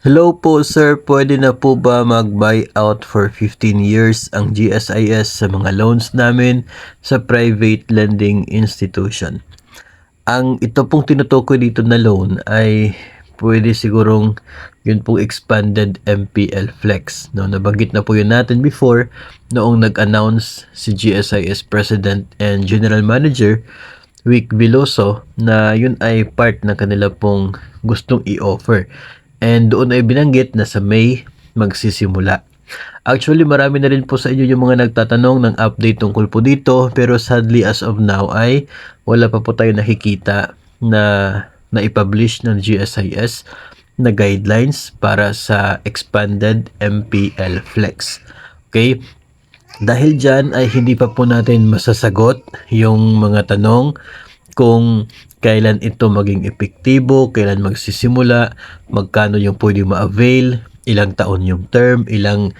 Hello po sir, pwede na po ba mag-buyout for 15 years ang GSIS sa mga loans namin sa private lending institution? Ang ito pong tinutukoy dito na loan ay pwede sigurong yun pong expanded MPL Flex. No, nabanggit na po yun natin before noong nag-announce si GSIS President and General Manager Vic Veloso na yun ay part ng kanila pong gustong i-offer. And doon ay binanggit na sa May magsisimula. Actually, marami na rin po sa inyo yung mga nagtatanong ng update tungkol po dito, pero sadly as of now ay wala pa po tayo nakikita na na-publish ng GSIS na guidelines para sa expanded MPL Flex. Okay? Dahil dyan ay hindi pa po natin masasagot yung mga tanong kung kailan ito maging epektibo, kailan magsisimula, magkano yung pwede ma-avail, ilang taon yung term, ilang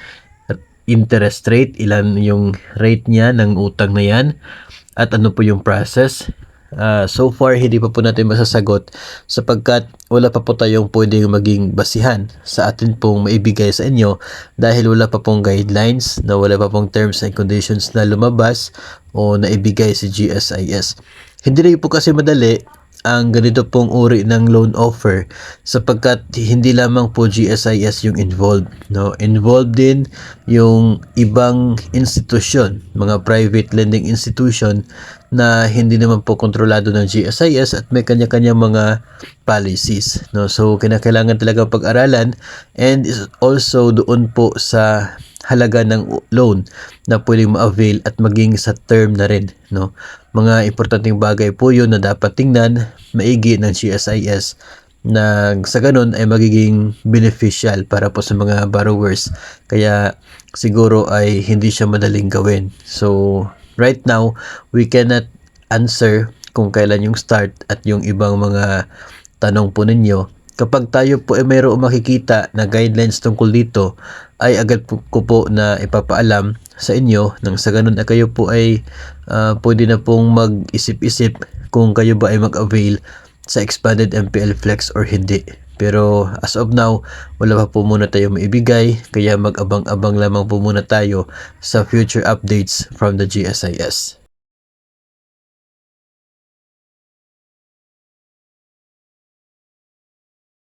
interest rate, ilan yung rate niya ng utang na yan, at ano po yung process. So far, hindi pa po natin masasagot sapagkat wala pa po tayong pwedeng maging basihan sa atin pong maibigay sa inyo dahil wala pa pong guidelines, na wala pa pong terms and conditions na lumabas o naibigay si GSIS. Hindi rin po kasi madali ang ganito pong uri ng loan offer sapagkat hindi lamang po GSIS yung involved, no? Involved din yung ibang institusyon, mga private lending institution na hindi naman po kontrolado ng GSIS at may kanya-kanyang mga policies, no? So kinakailangan talaga pag-aralan, and is also doon po sa halaga ng loan na pwedeng ma-avail at maging sa term na rin, no? Mga importanteng bagay po yun na dapat tingnan maigi ng GSIS na sa ganun ay magiging beneficial para po sa mga borrowers. Kaya siguro ay hindi siya madaling gawin. So right now, we cannot answer kung kailan yung start at yung ibang mga tanong po ninyo. Kapag tayo po ay mayroong makikita na guidelines tungkol dito, ay agad ko po na ipapaalam sa inyo nang sa ganun na kayo po ay pwede na pong mag-isip-isip kung kayo ba ay mag-avail sa expanded MPL Flex or hindi. Pero as of now, wala pa po muna tayo maibigay, kaya mag-abang-abang lamang po muna tayo sa future updates from the GSIS.